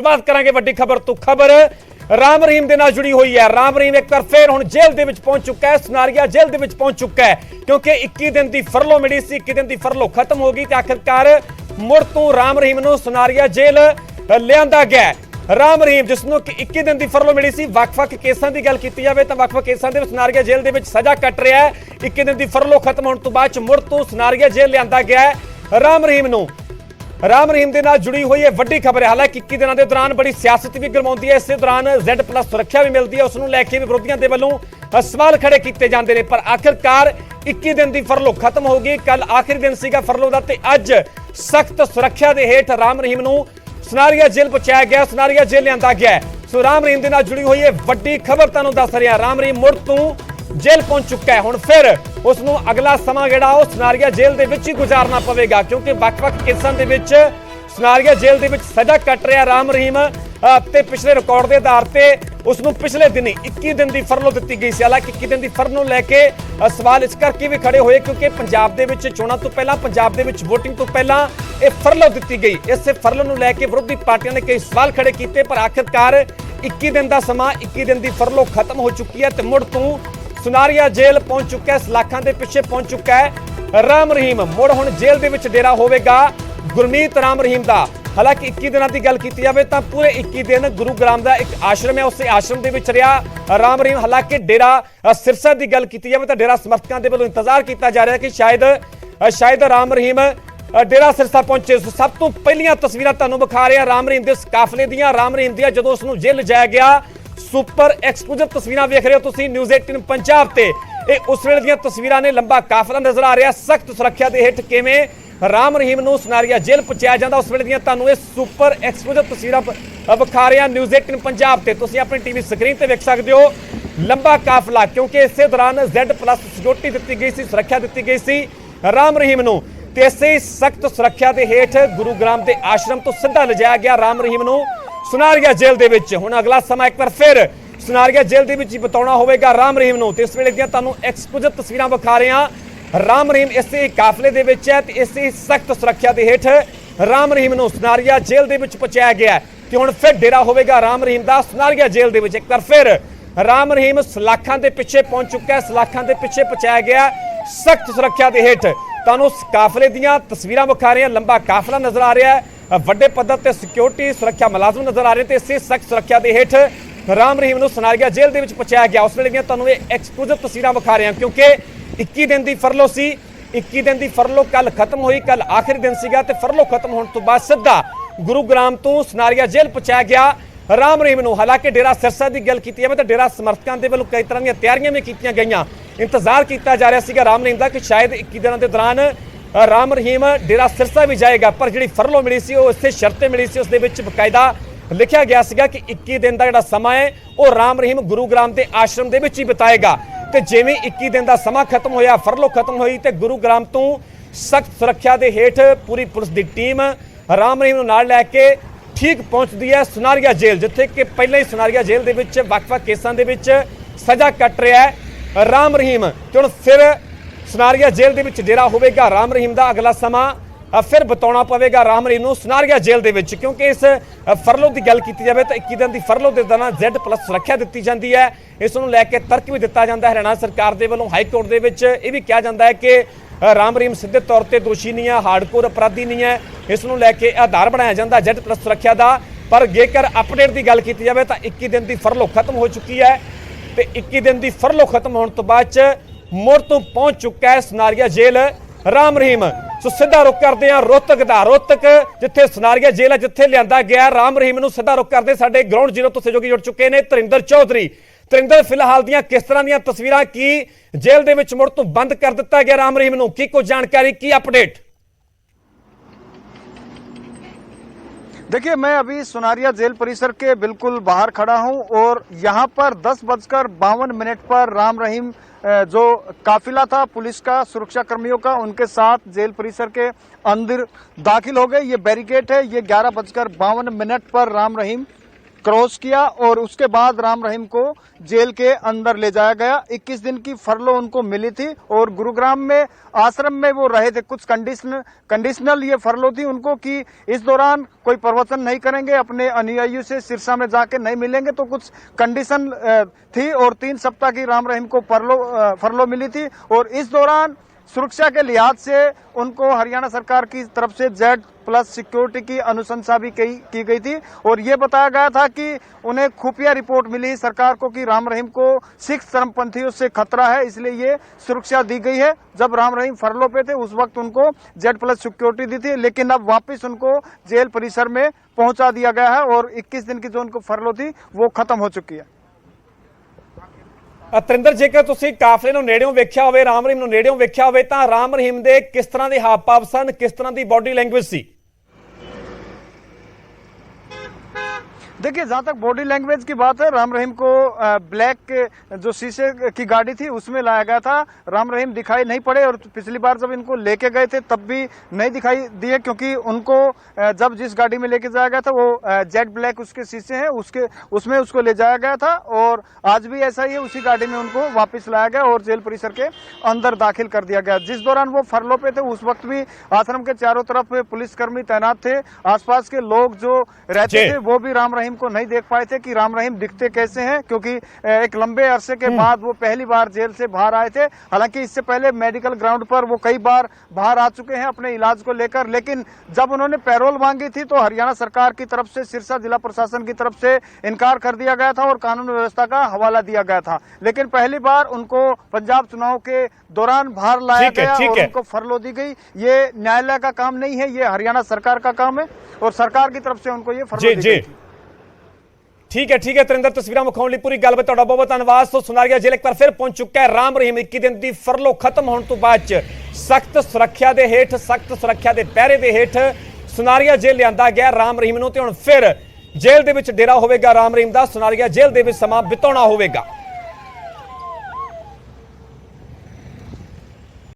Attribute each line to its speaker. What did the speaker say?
Speaker 1: बात करांगे वड्डी खबर तो खबर राम रहीम दे नाल जुड़ी हुई है। राम रहीम एक बार फिर हुण जेल दे विच पहुंच चुका है, सुनारिया जेल दे विच पहुंच चुका है क्योंकि 21 दिन की फरलो मिली सी, 21 दिन की फरलो खत्म हो गई ते आखिरकार मुड़ तो राम रहीम नूं सुनारिया जेल लिआंदा गया। राम रहीम जिसनों 21 दिन की फरलो मिली सी, वख-वख केसां की गल कीती जावे तां वख-वख केसां दे विच सुनारिया जेल दे विच सजा कट रहा है। 21 दिन की फरलो खत्म होने तो बाद मुड़ तो सुनारिया जेल लिआंदा गया है। राम रहीम के नाल जुड़ी हुई है वड्डी खबर है। हालांकि 21 दिनों के दौरान बड़ी सियासत भी गरमाउंदी है, इस दौरान Z+ सुरक्षा भी मिलती है, उसनूं लैके भी विरोधियों के वल्लों सवाल खड़े किए जाते हैं। पर आखिरकार 21 दिन की फरलो खत्म हो गई। कल आखिरी दिन सीगा फरलो का, अज सख्त सुरक्षा के हेठ राम रहीम नूं सुनारिया जेल पहुंचाया गया, सुनारिया जेल लिआंदा गया। सो राम रहीम के नाल जुड़ी हुई है वड्डी खबर तुहानूं दस रहा। राम रहीम मुड़ तो जेल पहुंच चुका है। हुण फिर उसनूं अगला समा जिहड़ा ओह सुनारिया जेल दे विच ही गुजारना पवेगा क्योंकि वख-वख केसां दे विच सुनारिया जेल दे विच सजा कट रहा राम रहीम ते पिछले रिकॉर्ड के आधार पर उसनूं पिछले दिन 21 दिन की फरलो दी गई सी। हालांकि 21 दिन की फरलो लैके सवाल इस करके भी खड़े होए क्योंकि पंजाब दे विच चोणां तो पहलां, पंजाब दे विच वोटिंग तो पहलां ये फरलो दी गई। इस फरलो नूं लैके विरोधी पार्टियां ने कई सवाल खड़े किए, पर आखिरकार 21 दिन का समा, 21 दिन की फरलो खत्म हो चुकी है ते मुड़ तो सुनारिया जेल पहुंच चुका है, सलाखां दे पिछे पहुंच चुका है राम रहीम। मुड़ हुण जेल दे विच डेरा होवेगा गुरमीत राम रहीम दा। हालांकि 21 दिनों की गल की जाए तो पूरे 21 दिन गुरुग्राम का एक आश्रम है, उस आश्रम के विच रहा राम रहीम। हालांकि डेरा सिरसा की गल की जाए तो डेरा समर्थकों के वालों इंतजार किया जा रहा है कि शायद राम रहीम डेरा सिरसा पहुंचे। सब तो पहलियां तस्वीरां तुहानूं विखा रहे हैं राम रहीम के काफले दियां, राम रहीम दियां जदों उसनूं जेल लिजाया गया। सुपर एक्सक्लूसिव तस्वीरां वेख रहे हो तुसीं न्यूज़ 18 पंजाब ते। उस वेले दियां तस्वीरां ने, लंबा काफला नजर आ रहा, सख्त सुरक्षा के हेठ किवें राम रहीम नूं सुनारिया जेल पहुंचाया जांदा, उस वेले दियां तुहानूं सुपर एक्सक्लूसिव तस्वीरां विखा रहे हैं न्यूज़ 18 पंजाब ते। तुसीं अपनी टीवी स्क्रीन ते वेख सकदे हो लंबा काफला, क्योंकि इस दौरान Z+ सिक्योरिटी दी गई सी, सुरक्षा दी गई सी राम रहीम नूं ते इसे सख्त सुरक्षा के हेठ गुरुग्राम के आश्रम तो सीधा लिजाया गया राम रहीम नूं सुनारिया जेल दे विच। हुण अगला समा एक बार फिर सुनारिया जेल दे विच बिताउणा होवेगा राम रहीम नूं ते इस वेले दियां तुहानूं एक्सक्लूसिव तस्वीरां विखा रहे हां। राम रहीम इसे काफले दे विच है ते इसे सख्त सुरक्षा के हेठ राम रहीम नूं सुनारिया जेल दे विच पहुंचाया गया ते हुण फिर डेरा होवेगा राम रहीम दा सुनारिया जेल दे विच। एक बार फिर राम रहीम सलाखां दे पिछे पहुंच चुका है, सलाखां दे पिछे पहुंचाया गया सख्त सुरक्षा के हेठ। तुहानूं काफले दियां तस्वीरां विखा रहे हैं, लंबा काफला नजर आ रहा है, वड्डे पद्धर ते सिक्योरिटी सुरक्षा मुलाजम नजर आ रहे थे। इसे सख्त सुरक्षा के हेठ राम रहीम नूं सुनारिया जेल दे विच पहुंचाया गया। उस वेले दियां तुहानूं एक्सक्लूसिव तस्वीरां विखा रहे हैं क्योंकि 21 दिन की फरलो सी, 21 दिन की फरलो कल खत्म हुई, कल आखिरी दिन सीगा ते फरलो खत्म होने तो बाद सीधा गुरुग्राम तो सुनारिया जेल पहुंचाया गया राम रहीम नूं। हालांकि डेरा सिरसा की गल की जाए तो डेरा समर्थकों के वालों कई तरह की तैयारियां भी कीतियां गईयां। इंतजार किया जा रहा सीगा राम रहीम का कि शायद 21 दिनों के दौरान राम रहीम डेरा सिरसा भी जाएगा, पर जी फरलो मिली सी इसे शर्तें मिली सी, उसदे विच बकायदा लिखा गया सीगा कि 21 दिन का जिहड़ा समा है वह राम रहीम गुरुग्राम के आश्रम दे विच ही बिताएगा। तो जिवें 21 दिन का समा खत्म होया, फरलो खत्म हुई तो गुरुग्राम तो सख्त सुरक्षा के हेठ पूरी पुलिस की टीम राम रहीम नूं नाल लैके ठीक पहुंचती है सुनारिया जेल, जिथे कि पहले ही सुनारिया जेल दे विच वख-वख केसां दे विच सजा कट रहा है राम रहीम। तो हुण फिर सुनारिया जेल दे विच डेरा होवेगा राम रहीम दा। अगला समा फिर बिताउणा पवेगा राम रहीम नूं सुनारिया जेल दे विच क्योंकि इस फरलो की गल की जाए तो 21 दिन की फरलो के दौरान Z+ सुरक्षा दी जाती है। इस नूं लैके तर्क भी दिता जाता है हरियाणा सरकार के वालों हाईकोर्ट के विच यह भी कहा जाता है कि राम रहीम सीधे तौर पर दोषी नहीं है, हार्डकोर अपराधी नहीं है। इस नूं लैके आधार बनाया जाता Z+ सुरक्षा का। पर जेकर अपडेट की गल की जाए तो 21 दिन की फरलो खत्म हो चुकी है तो 21 दिन की फरलो खत्म होने तो बाद मुड़ तो पहुंच चुका है सुनारिया जेल राम रहीम। सो सीधा रुख करते हैं रोहतक दा। रोहतक जिथे सुनारिया जेल है, जिथे लिआंदा गया राम रहीम नूं, सीधा रुख करते साडे ग्राउंड जीरो तो सहयोगी जुड़ चुके हैं तरिंदर चौधरी। तरिंदर, फिलहाल दियां किस तरह दियां तस्वीरां, की जेल दे विच मुड़ तो बंद कर दिता गया राम रहीम नूं, की कुछ जानकारी, की अपडेट?
Speaker 2: देखिए, मैं अभी सुनारिया जेल परिसर के बिल्कुल बाहर खड़ा हूं और यहां पर 10:52 पर राम रहीम जो काफिला था पुलिस का, सुरक्षा कर्मियों का, उनके साथ जेल परिसर के अंदर दाखिल हो गए। ये बैरिकेड है, ये 11:52 पर राम रहीम क्रॉस किया और उसके बाद राम रहीम को जेल के अंदर ले जाया गया। 21 दिन की फरलो उनको मिली थी और गुरुग्राम में आश्रम में वो रहे थे। कुछ कंडीशनल ये फरलो थी उनको कि इस दौरान कोई प्रवचन नहीं करेंगे, अपने अनुयायियों से सिरसा में जाके नहीं मिलेंगे, तो कुछ कंडीशन थी और 3 सप्ताह की राम रहीम को फरलो मिली थी। और इस दौरान सुरक्षा के लिहाज से उनको हरियाणा सरकार की तरफ से Z+ सिक्योरिटी की अनुशंसा भी की गई थी और ये बताया गया था कि उन्हें खुफिया रिपोर्ट मिली सरकार को कि राम रहीम को सिख धर्मपंथियों से खतरा है, इसलिए ये सुरक्षा दी गई है। जब राम रहीम फरलो पे थे उस वक्त उनको Z+ सिक्योरिटी दी थी, लेकिन अब वापस उनको जेल परिसर में पहुंचा दिया गया है और 21 दिन की जो उनको फरलो थी वो खत्म हो चुकी है।
Speaker 1: ਤਰਿੰਦਰ, ਜੇਕਰ ਤੁਸੀਂ ਕਾਫਲੇ ਨੂੰ ਨੇੜਿਓਂ ਵੇਖਿਆ ਹੋਵੇ, ਰਾਮ ਰਹੀਮ ਨੂੰ ਨੇੜਿਓਂ ਵੇਖਿਆ ਹੋਵੇ ਤਾਂ ਰਾਮ ਰਹੀਮ ਦੇ ਕਿਸ ਤਰ੍ਹਾਂ ਦੇ ਹਾਵ ਭਾਵ ਸਨ, ਕਿਸ ਤਰ੍ਹਾਂ ਦੀ ਬਾਡੀ ਲੈਂਗੁਏਜ ਸੀ?
Speaker 2: देखिए, जहां तक बॉडी लैंग्वेज की बात है, राम रहीम को ब्लैक जो शीशे की गाड़ी थी उसमें लाया गया था। राम रहीम दिखाई नहीं पड़े और पिछली बार जब इनको लेके गए थे तब भी नहीं दिखाई दिए, क्योंकि उनको जब जिस गाड़ी में लेके जाया गया था वो जेट ब्लैक उसके शीशे हैं, उसमें उसको ले जाया गया था और आज भी ऐसा ही है, उसी गाड़ी में उनको वापस लाया गया और जेल परिसर के अंदर दाखिल कर दिया गया। जिस दौरान वो फरलो पे थे उस वक्त भी आश्रम के चारों तरफ पुलिसकर्मी तैनात थे। आसपास के लोग जो रहते थे वो भी राम रहीम को नहीं देख पाए थे कि राम रहीम दिखते कैसे हैं, क्योंकि एक लंबे अरसे के बाद वो पहली बार जेल से बाहर आए थे। हालांकि इससे पहले मेडिकल ग्राउंड पर वो कई बार बाहर आ चुके हैं अपने इलाज को लेकर, लेकिन जब उन्होंने पैरोल मांगी थी तो हरियाणा सरकार की तरफ से, सिरसा जिला प्रशासन की तरफ से इनकार कर दिया गया था और कानून व्यवस्था का हवाला दिया गया था। लेकिन पहली बार उनको पंजाब चुनाव के दौरान बाहर लाया गया और उनको फरलो दी गई। ये न्यायालय का काम नहीं है, ये हरियाणा सरकार का काम है और सरकार की तरफ से उनको ये फरलो दी गई थी।
Speaker 1: ठीक है तरिंदर, तस्वीरें विखाउण लई पूरी गलबात तुहाडा बहुत बहुत धन्नवाद। तो सुनारिया जेल एक बार फिर पहुंच चुका है राम रहीम। 21 दिन की फरलो खत्म होने तो बाद सख्त सुरक्षा के हेठ, सख्त सुरक्षा के पहरे के हेठ सुनारिया जेल लिआंदा गया राम रहीम नूं ते हुण फिर जेल दे विच डेरा होवेगा राम रहीम दा। सुनारिया जेल दे विच समां बिताउणा होवेगा।